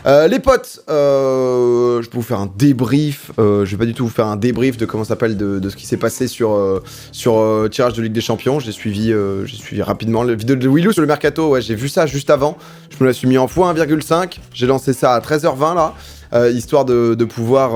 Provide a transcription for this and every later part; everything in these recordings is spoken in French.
Les potes, je peux vous faire un débrief. Je vais pas du tout vous faire un débrief de comment ça s'appelle de ce qui s'est passé sur tirage de Ligue des Champions. J'ai suivi rapidement la vidéo de Willou sur le mercato. Ouais, j'ai vu ça juste avant. Je me la suis mis en x1,5. J'ai lancé ça à 13h20 là. Histoire de pouvoir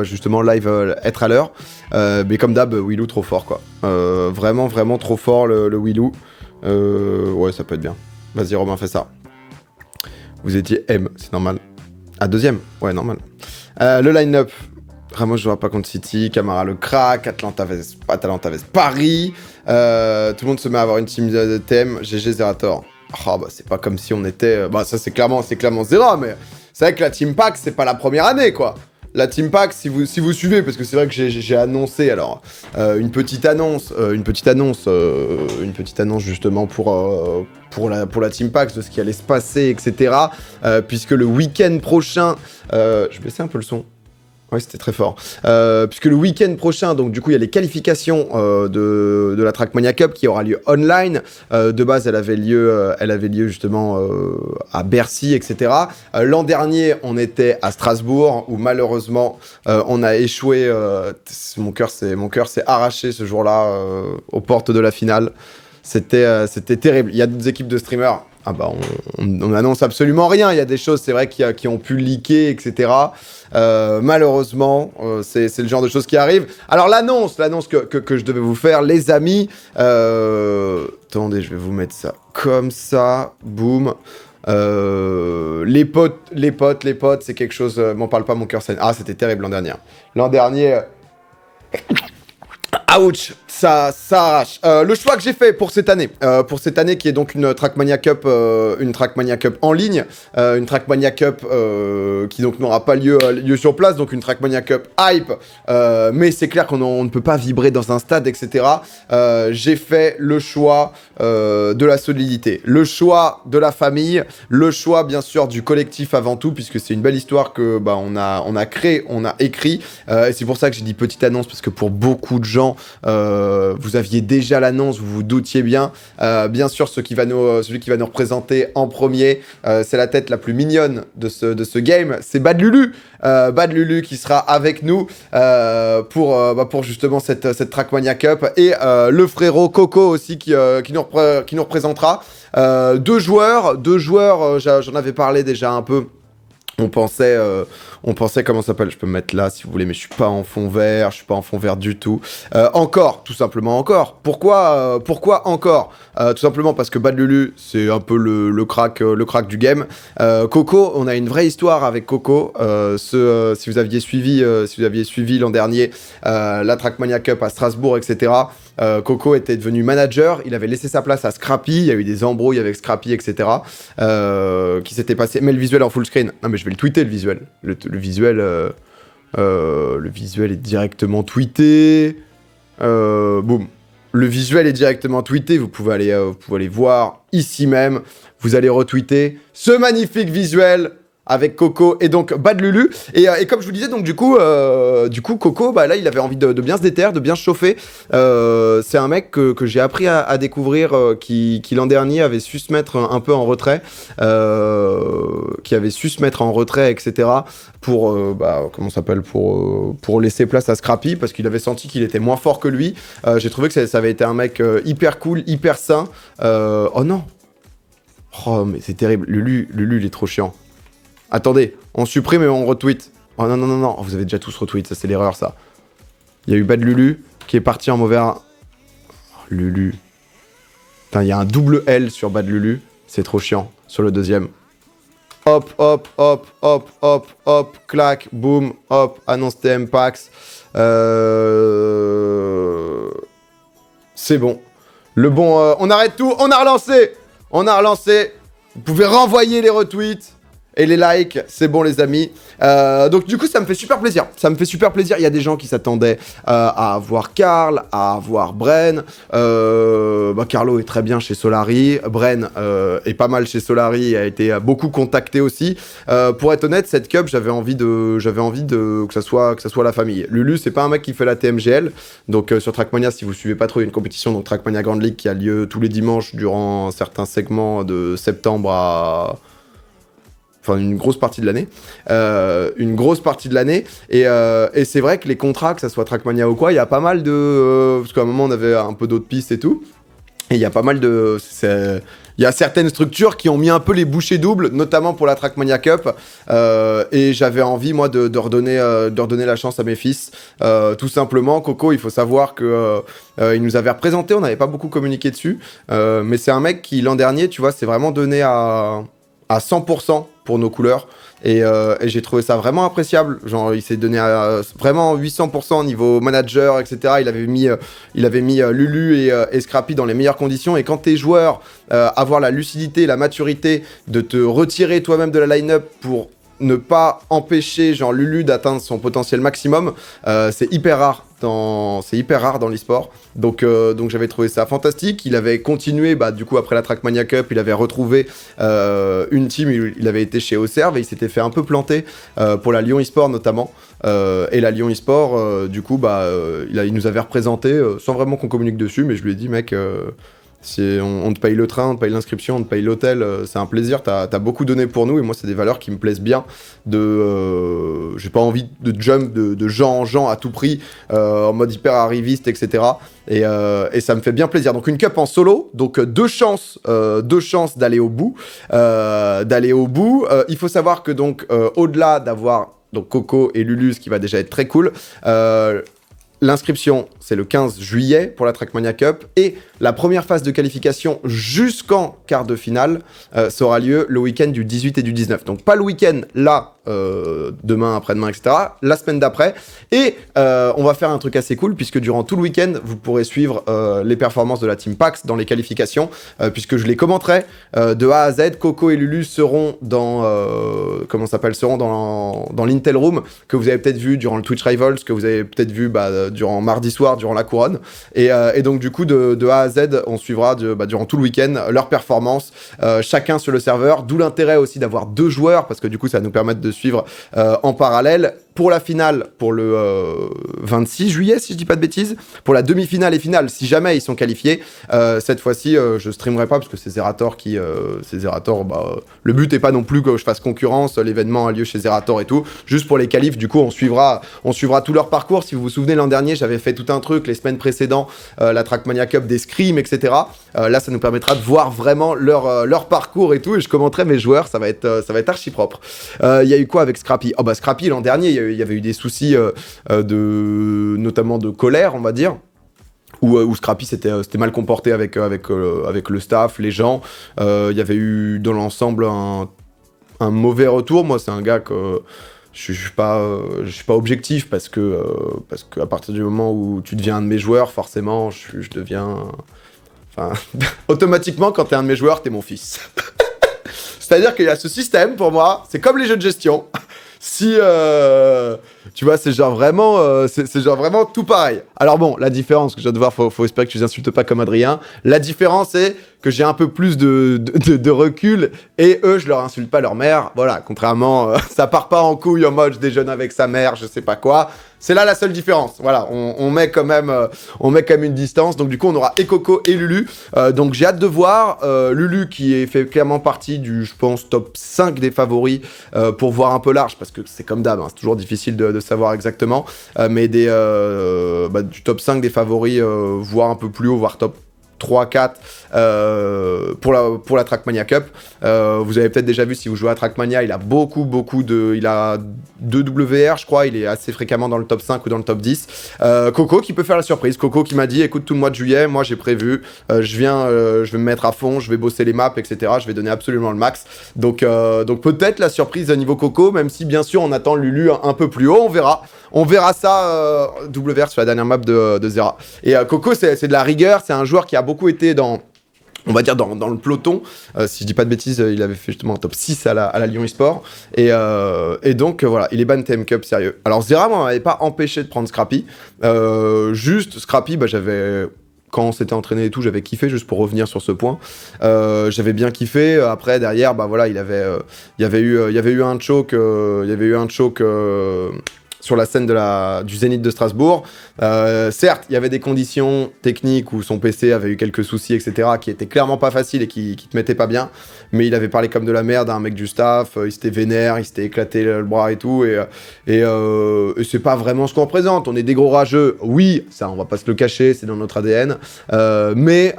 justement live être à l'heure. Mais comme d'hab, Willou trop fort quoi. Vraiment trop fort le Willou. Ouais, ça peut être bien. Vas-y Romain, fais ça. Vous étiez M, c'est normal. Ah, deuxième? Ouais, normal. Le line-up. Ramos jouera pas contre City, Camara le crack, Atalanta vs Paris. Tout le monde se met à avoir une team de thème. GG Zerator. Ah bah c'est pas comme si on était... Bah ça c'est clairement Zera, mais c'est vrai que la Team Pack c'est pas la première année quoi. La Team Pack, si vous suivez, parce que c'est vrai que j'ai annoncé alors une petite annonce justement pour la Team Pack de ce qui allait se passer, etc. Puisque le week-end prochain, je vais baisser un peu le son. Ouais, c'était très fort. Puisque le week-end prochain, donc du coup, il y a les qualifications de la Trackmania Cup qui aura lieu online. De base, elle avait lieu justement à Bercy, etc. L'an dernier, on était à Strasbourg, où malheureusement, on a échoué. Mon cœur s'est arraché ce jour-là aux portes de la finale. C'était terrible. Il y a d'autres équipes de streamers. Ah bah on annonce absolument rien. Il y a des choses, c'est vrai, qui ont pu leaker, etc. Malheureusement, c'est le genre de choses qui arrivent. Alors l'annonce que je devais vous faire, les amis. Attendez, je vais vous mettre ça comme ça. Boum. Les potes, c'est quelque chose. M'en parle pas, mon cœur saigne. Ah, c'était terrible l'an dernier. L'an dernier. Ouch, ça arrache. Le choix que j'ai fait pour cette année qui est donc une Trackmania Cup en ligne, une Trackmania Cup qui donc n'aura pas lieu sur place, donc une Trackmania Cup hype, mais c'est clair qu'on ne peut pas vibrer dans un stade, etc. J'ai fait le choix de la solidité, le choix de la famille, le choix bien sûr du collectif avant tout, puisque c'est une belle histoire que on a créé, on a écrit, et c'est pour ça que j'ai dit petite annonce, parce que pour beaucoup de gens, vous aviez déjà l'annonce, vous vous doutiez bien. Bien sûr, celui qui va nous représenter en premier, c'est la tête la plus mignonne de ce game, c'est Bad Lulu. Bad Lulu qui sera avec nous pour justement cette Trackmania Cup, et le frérot Coco aussi qui nous représentera. Deux joueurs, j'en avais parlé déjà un peu. On pensait, comment ça s'appelle? Je peux me mettre là si vous voulez, mais je suis pas en fond vert, du tout. Tout simplement encore. Pourquoi encore? Tout simplement parce que Bad Lulu, c'est un peu le crack du game. Coco, on a une vraie histoire avec Coco. Si vous aviez suivi l'an dernier la Trackmania Cup à Strasbourg, etc. Coco était devenu manager, il avait laissé sa place à Scrappy, il y a eu des embrouilles avec Scrappy, etc. Qui s'était passé. Mais le visuel en full screen. Non mais je vais le tweeter, le visuel. Le visuel est directement tweeté. Boum. Le visuel est directement tweeté, vous pouvez aller voir ici même. Vous allez retweeter ce magnifique visuel avec Coco et donc Bad Lulu. Et comme je vous disais, donc du coup Coco, là il avait envie de bien se déterre, de bien se chauffer. C'est un mec que j'ai appris à découvrir, qui l'an dernier avait su se mettre un peu en retrait, etc. Pour pour laisser place à Scrappy, parce qu'il avait senti qu'il était moins fort que lui. J'ai trouvé que ça avait été un mec hyper cool, hyper sain. Oh non. Oh mais c'est terrible. Lulu il est trop chiant. Attendez, on supprime et on retweet. Oh non, vous avez déjà tous retweet, ça c'est l'erreur ça. Il y a eu Bad Lulu qui est parti en mauvais... Oh, Lulu. Putain, il y a un double L sur Bad Lulu, c'est trop chiant, sur le deuxième. Hop, clac, boum, hop, annonce TM Pax. C'est bon. On arrête tout, on a relancé. Vous pouvez renvoyer les retweets et les likes, c'est bon les amis. Donc du coup ça me fait super plaisir. Il y a des gens qui s'attendaient à avoir Karl, à avoir Bren. Carlo est très bien chez Solari. Bren est pas mal chez Solari, a été beaucoup contacté aussi. Pour être honnête, cette cup, j'avais envie de que ça soit la famille. Lulu, c'est pas un mec qui fait la TMGL. Donc sur Trackmania, si vous suivez pas trop, il y a une compétition, donc Trackmania Grand League, qui a lieu tous les dimanches durant certains segments de septembre à enfin une grosse partie de l'année. Et c'est vrai que les contrats, que ça soit Trackmania ou quoi, il y a pas mal de... parce qu'à un moment, on avait un peu d'autres pistes et tout. Et il y a pas mal de... Il y a certaines structures qui ont mis un peu les bouchées doubles, notamment pour la Trackmania Cup. Et j'avais envie, moi, de redonner la chance à mes fils. Tout simplement, Coco, il faut savoir que il nous avait représenté, on n'avait pas beaucoup communiqué dessus. Mais c'est un mec qui, l'an dernier, tu vois, s'est vraiment donné à 100% pour nos couleurs. Et j'ai trouvé ça vraiment appréciable. Genre, il s'est donné à vraiment 800% au niveau manager, etc. Il avait mis Lulu et Scrappy dans les meilleures conditions. Et quand t'es joueur, avoir la lucidité, la maturité de te retirer toi-même de la line-up pour ne pas empêcher genre Lulu d'atteindre son potentiel maximum, c'est hyper rare dans l'e-sport. Donc j'avais trouvé ça fantastique. Il avait continué, du coup après la Trackmania Cup, il avait retrouvé une team, il avait été chez Auxerre et il s'était fait un peu planter pour la Lyon e-sport notamment. Et la Lyon e-sport, du coup, il nous avait représenté sans vraiment qu'on communique dessus, mais je lui ai dit, mec, on te paye le train, on te paye l'inscription, on te paye l'hôtel, c'est un plaisir, t'as beaucoup donné pour nous, et moi c'est des valeurs qui me plaisent bien. J'ai pas envie de jump de gens en gens à tout prix, en mode hyper arriviste, etc. Et ça me fait bien plaisir. Donc une cup en solo, donc deux chances d'aller au bout. Il faut savoir que donc au-delà d'avoir donc Coco et Lulu, ce qui va déjà être très cool, l'inscription, c'est le 15 juillet pour la Trackmania Cup, et la première phase de qualification jusqu'en quart de finale, ça aura lieu le week-end du 18 et du 19. Donc pas le week-end là, demain, après-demain, etc. La semaine d'après. Et on va faire un truc assez cool, puisque durant tout le week-end, vous pourrez suivre les performances de la Team Pax dans les qualifications, puisque je les commenterai de A à Z. Coco et Lulu seront dans dans l'Intel Room, que vous avez peut-être vu durant le Twitch Rivals, que vous avez peut-être vu durant mardi soir, durant la couronne. Et donc du coup, de A à Z, on suivra durant tout le week-end leurs performances, chacun sur le serveur, d'où l'intérêt aussi d'avoir deux joueurs, parce que du coup, ça va nous permettre de suivre en parallèle. Pour la finale, pour le 26 juillet, si je dis pas de bêtises, pour la demi-finale et finale, si jamais ils sont qualifiés, cette fois-ci, je streamerai pas, parce que c'est Zerator qui... le but est pas non plus que je fasse concurrence, l'événement a lieu chez Zerator et tout, juste pour les qualifs, du coup, on suivra tout leur parcours. Si vous vous souvenez, l'an dernier, j'avais fait tout un truc, les semaines précédentes, la Trackmania Cup, des scrims, etc. Là, ça nous permettra de voir vraiment leur parcours et tout, et je commenterai mes joueurs, ça va être archi propre. Il y a eu quoi avec Scrappy ? Scrappy, l'an dernier, il y avait eu des soucis notamment de colère, on va dire, où Scrappy s'était mal comporté avec le staff, les gens. Il y avait eu dans l'ensemble un mauvais retour. Moi, c'est un gars que je suis pas objectif, parce que à partir du moment où tu deviens un de mes joueurs, forcément, je deviens... Enfin, automatiquement, quand t'es un de mes joueurs, t'es mon fils. C'est-à-dire qu'il y a ce système, pour moi, c'est comme les jeux de gestion. Si, tu vois, c'est genre vraiment tout pareil. Alors bon, la différence, que je viens de voir, faut espérer que tu les insultes pas comme Adrien. La différence, c'est que j'ai un peu plus de recul, et eux, je leur insulte pas leur mère. Voilà, contrairement, ça part pas en couille en mode je déjeune avec sa mère, je sais pas quoi. C'est là la seule différence. Voilà, on met quand même une distance. Donc du coup, on aura et Coco et Lulu. Donc j'ai hâte de voir Lulu, qui fait clairement partie du, je pense, top 5 des favoris, pour voir un peu large, parce que c'est comme d'hab, hein, c'est toujours difficile de savoir exactement. Mais du top 5 des favoris, voire un peu plus haut, voire top 3-4 pour la Trackmania Cup. Vous avez peut-être déjà vu, si vous jouez à Trackmania, il a il a 2 WR, je crois, il est assez fréquemment dans le top 5 ou dans le top 10. Coco qui peut faire la surprise, Coco qui m'a dit, écoute, tout le mois de juillet, moi j'ai prévu, je vais me mettre à fond, je vais bosser les maps, etc. Je vais donner absolument le max. Donc peut-être la surprise à niveau Coco, même si bien sûr on attend Lulu un peu plus haut, on verra ça WR sur la dernière map de Zera. Et Coco, c'est de la rigueur, c'est un joueur qui a beaucoup été dans le peloton. Si je dis pas de bêtises, il avait fait justement un top 6 à la Lyon eSport. Et donc, voilà, il est ban TM Cup, sérieux. Alors, Zera m'en avait pas empêché de prendre Scrappy. Juste, Scrappy, quand on s'était entraîné et tout, j'avais kiffé, juste pour revenir sur ce point. J'avais bien kiffé. Après, derrière, il y avait eu un choke sur la scène du Zénith de Strasbourg. Certes, il y avait des conditions techniques où son PC avait eu quelques soucis, etc., qui étaient clairement pas faciles et qui te mettaient pas bien, mais il avait parlé comme de la merde à un mec du staff, il s'était vénère, il s'était éclaté le bras et tout, et c'est pas vraiment ce qu'on représente. On est des gros rageux, oui, ça on va pas se le cacher, c'est dans notre ADN, mais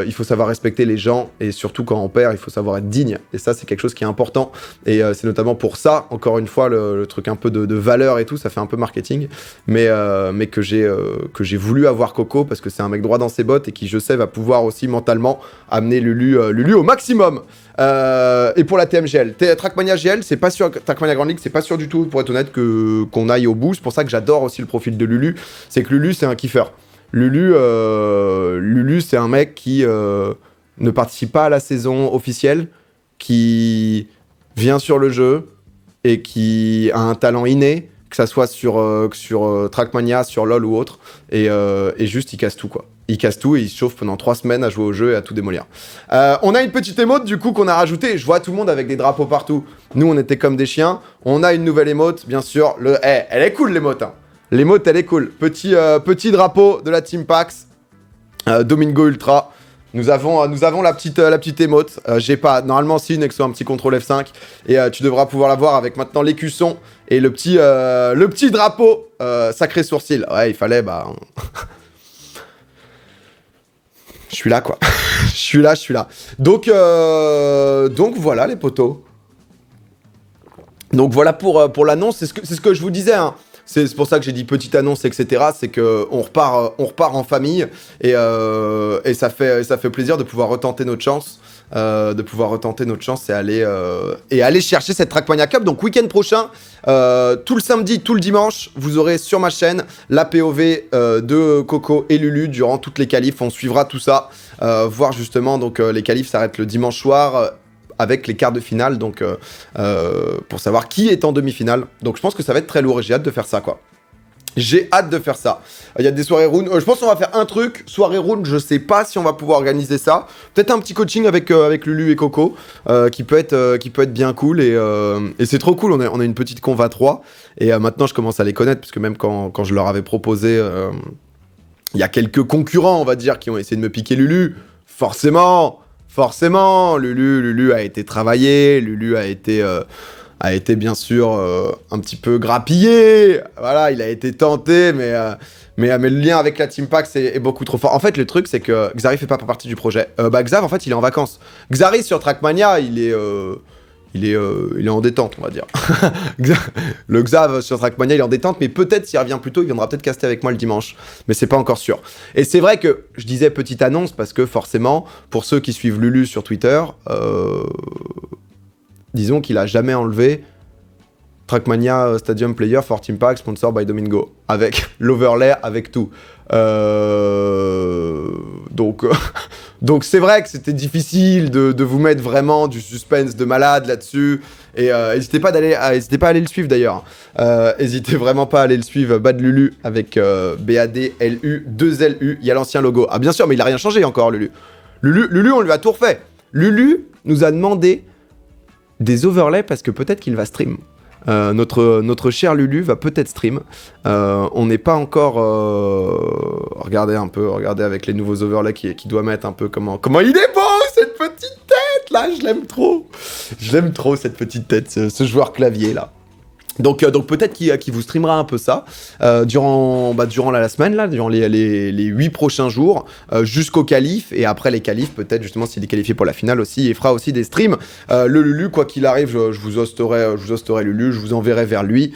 il faut savoir respecter les gens, et surtout quand on perd, il faut savoir être digne, et ça c'est quelque chose qui est important, et c'est notamment pour ça, encore une fois, le truc un peu de valeur et tout, ça fait un peu marketing, mais que j'ai voulu avoir Coco, parce que c'est un mec droit dans ses bottes, et qui je sais va pouvoir aussi mentalement amener Lulu au maximum. Et pour la TMGL, Trackmania GL, c'est pas sûr, Trackmania Grand League, c'est pas sûr du tout, pour être honnête, qu'on aille au bout. C'est pour ça que j'adore aussi le profil de Lulu, c'est que Lulu c'est un kiffeur. Lulu c'est un mec qui ne participe pas à la saison officielle, qui vient sur le jeu et qui a un talent inné, que ça soit sur Trackmania, sur LoL ou autre, et juste il casse tout quoi. Il casse tout et il se chauffe pendant 3 semaines à jouer au jeu et à tout démolir. On a une petite émote du coup qu'on a rajoutée. Je vois tout le monde avec des drapeaux partout. Nous on était comme des chiens. On a une nouvelle émote, bien sûr. Elle est cool l'émote. Hein. L'émote elle est cool. Petit drapeau de la Team Pax. Domingo Ultra. Nous avons la petite émote. J'ai pas. Normalement si une un petit contrôle F5. Et tu devras pouvoir la voir avec maintenant l'écusson et le petit drapeau sacré sourcil. Ouais il fallait Je suis là, quoi. je suis là. Donc voilà, les potos. Donc voilà pour l'annonce. C'est ce que je vous disais. Hein. C'est pour ça que j'ai dit petite annonce, etc. C'est qu'on repart en famille. Et ça fait plaisir de pouvoir retenter notre chance. Et aller chercher cette Trackmania Cup. Donc week-end prochain, tout le samedi, tout le dimanche, vous aurez sur ma chaîne la POV de Coco et Lulu durant toutes les qualifs. On suivra tout ça, voir justement donc les qualifs s'arrêtent le dimanche soir avec les quarts de finale, donc pour savoir qui est en demi-finale. Donc je pense que ça va être très lourd et j'ai hâte de faire ça quoi. J'ai hâte de faire ça. Il y a des soirées rune. Je pense qu'on va faire un truc. Soirée rune, je sais pas si on va pouvoir organiser ça. Peut-être un petit coaching avec Lulu et Coco qui peut être bien cool. Et c'est trop cool. On a une petite conv à 3. Et maintenant, je commence à les connaître. Parce que même quand je leur avais proposé... Il y a quelques concurrents, on va dire, qui ont essayé de me piquer Lulu. Forcément, Lulu a été travaillé. Lulu a été bien sûr un petit peu grappillé, voilà, il a été tenté, mais le lien avec la Team Pax est beaucoup trop fort. En fait, le truc, c'est que Xari fait pas partie du projet. Xav, en fait, il est en vacances. Xari, sur Trackmania, il est en détente, on va dire. Le Xav, sur Trackmania, il est en détente, mais peut-être, s'il revient plus tôt, il viendra peut-être caster avec moi le dimanche. Mais c'est pas encore sûr. Et c'est vrai que, je disais petite annonce, parce que forcément, pour ceux qui suivent Lulu sur Twitter... disons qu'il a jamais enlevé Trackmania Stadium Player for Team Pack sponsor by Domingo avec l'overlay, avec tout. Donc c'est vrai que c'était difficile de vous mettre vraiment du suspense de malade là-dessus. Et n'hésitez pas à aller le suivre d'ailleurs. N'hésitez vraiment pas à aller le suivre. Bad Lulu avec BADLU 2LU. Il y a l'ancien logo. Ah bien sûr, mais il a rien changé encore Lulu. Lulu, on lui a tout refait. Lulu nous a demandé des overlays parce que peut-être qu'il va stream. Notre cher Lulu va peut-être stream. On n'est pas encore... regardez avec les nouveaux overlays qu'il doit mettre un peu comment il est beau cette petite tête là, je l'aime trop. Je l'aime trop cette petite tête, ce joueur clavier là. Donc peut-être qu'il vous streamera un peu ça durant la semaine, là, durant les 8 prochains jours, jusqu'au qualif, et après les qualifs, peut-être justement s'il est qualifié pour la finale aussi, il fera aussi des streams. Le Lulu, quoi qu'il arrive, je vous hosterai Lulu, je vous enverrai vers lui,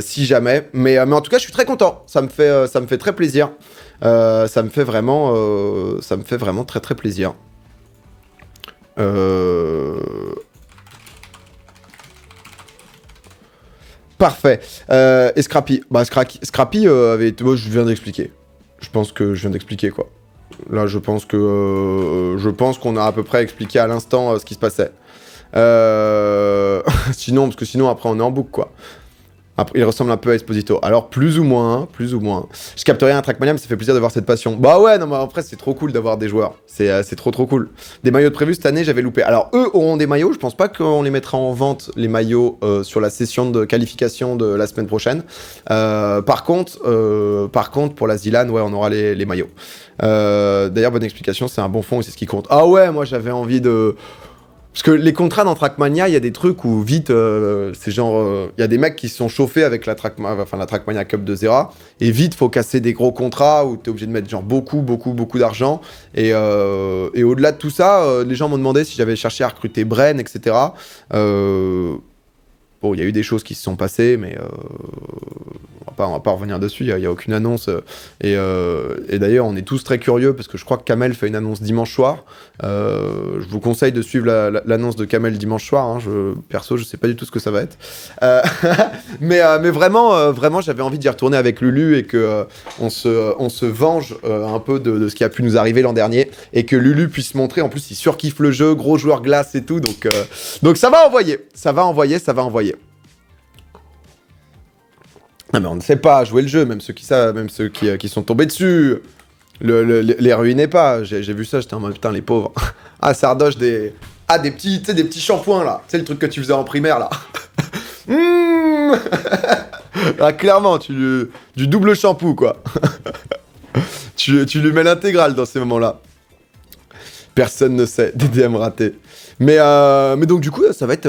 si jamais. Mais en tout cas, je suis très content, ça me fait très plaisir. Ça me fait vraiment très très plaisir. Parfait. Et Scrappy. Scrappy avait été... Moi, je viens d'expliquer. Je pense que je viens d'expliquer, quoi. Là, je pense qu'on a à peu près expliqué à l'instant ce qui se passait. Sinon, parce que sinon, après, on est en boucle, quoi. Après, il ressemble un peu à Esposito. Alors, plus ou moins, plus ou moins. Je capte rien à Trackmania, mais ça fait plaisir de voir cette passion. Bah ouais, non, mais après, c'est trop cool d'avoir des joueurs. C'est trop cool. Des maillots de prévus cette année, j'avais loupé. Alors, eux auront des maillots. Je pense pas qu'on les mettra en vente, les maillots, sur la session de qualification de la semaine prochaine. Par contre, pour la Zilan, ouais, on aura les maillots. D'ailleurs, bonne explication, c'est un bon fond et c'est ce qui compte. Ah ouais, moi, j'avais envie de... Parce que les contrats dans Trackmania, il y a des trucs où vite, c'est genre... Il y a des mecs qui se sont chauffés avec la Trackmania Cup de Zera, et vite, faut casser des gros contrats où t'es obligé de mettre genre beaucoup d'argent. Et au-delà de tout ça, les gens m'ont demandé si j'avais cherché à recruter Bren, etc. Bon, il y a eu des choses qui se sont passées, mais on va pas revenir dessus, il n'y a aucune annonce. Et d'ailleurs, on est tous très curieux, parce que je crois que Kamel fait une annonce dimanche soir. Je vous conseille de suivre l'annonce de Kamel dimanche soir. Hein. Perso, je sais pas du tout ce que ça va être. Mais vraiment, j'avais envie d'y retourner avec Lulu, et que on se venge un peu de ce qui a pu nous arriver l'an dernier, et que Lulu puisse montrer. En plus, il surkiffe le jeu, gros joueur glace et tout, donc ça va envoyer. Non mais on ne sait pas jouer le jeu, même ceux qui savent, même ceux qui sont tombés dessus. Les ruinez pas. J'ai vu ça, j'étais en mode putain les pauvres. Ah Sardoche des petits shampoings là. Tu sais le truc que tu faisais en primaire là. Ah, clairement, du double shampoo quoi. tu lui mets l'intégrale dans ces moments-là. Personne ne sait, des DM ratés. Mais donc du coup, ça va être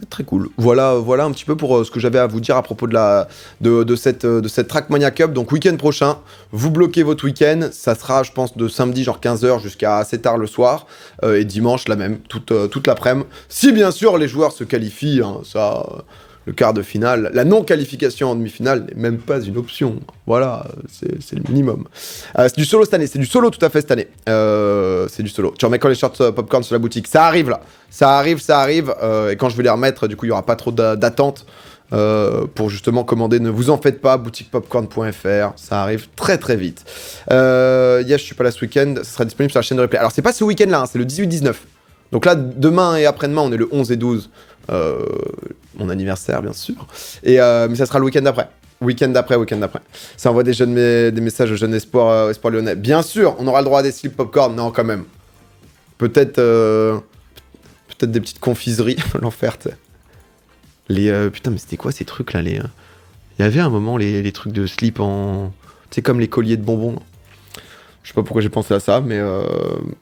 très cool. Voilà un petit peu pour ce que j'avais à vous dire à propos de cette Trackmania Cup. Donc week-end prochain, vous bloquez votre week-end. Ça sera, je pense, de samedi genre 15h jusqu'à assez tard le soir. Et dimanche, la même, toute l'après-midi. Si bien sûr les joueurs se qualifient, hein, ça... Le quart de finale, la non-qualification en demi-finale n'est même pas une option. Voilà, c'est le minimum. C'est du solo cette année, c'est du solo tout à fait cette année. C'est du solo. Tu remets quand les shorts popcorn sur la boutique, ça arrive là. Ça arrive. Et quand je vais les remettre, du coup, il n'y aura pas trop d'attente pour justement commander. Ne vous en faites pas, boutiquepopcorn.fr, ça arrive très vite. Yes, je suis pas là ce week-end, ça sera disponible sur la chaîne de replay. Alors, c'est pas ce week-end là, hein, c'est le 18-19. Donc là, demain et après-demain, on est le 11 et 12. Mon anniversaire, bien sûr. Mais ça sera le week-end d'après. Week-end d'après. Ça envoie des messages aux jeunes espoirs lyonnais. Bien sûr, on aura le droit à des slips popcorn. Non, quand même. Peut-être des petites confiseries. L'enfer, tu sais. Putain, mais c'était quoi ces trucs là Il y avait un moment les trucs de slip en... Tu sais, comme les colliers de bonbons. Je sais pas pourquoi j'ai pensé à ça, mais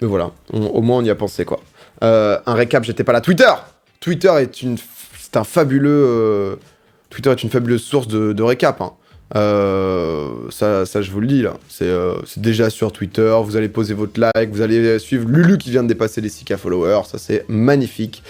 voilà. Au moins, on y a pensé, quoi. Un récap, j'étais pas là. Twitter est une fabuleuse source de récap. Hein. Ça, je vous le dis, là. C'est déjà sur Twitter. Vous allez poser votre like. Vous allez suivre Lulu qui vient de dépasser les 6K followers. Ça, c'est magnifique.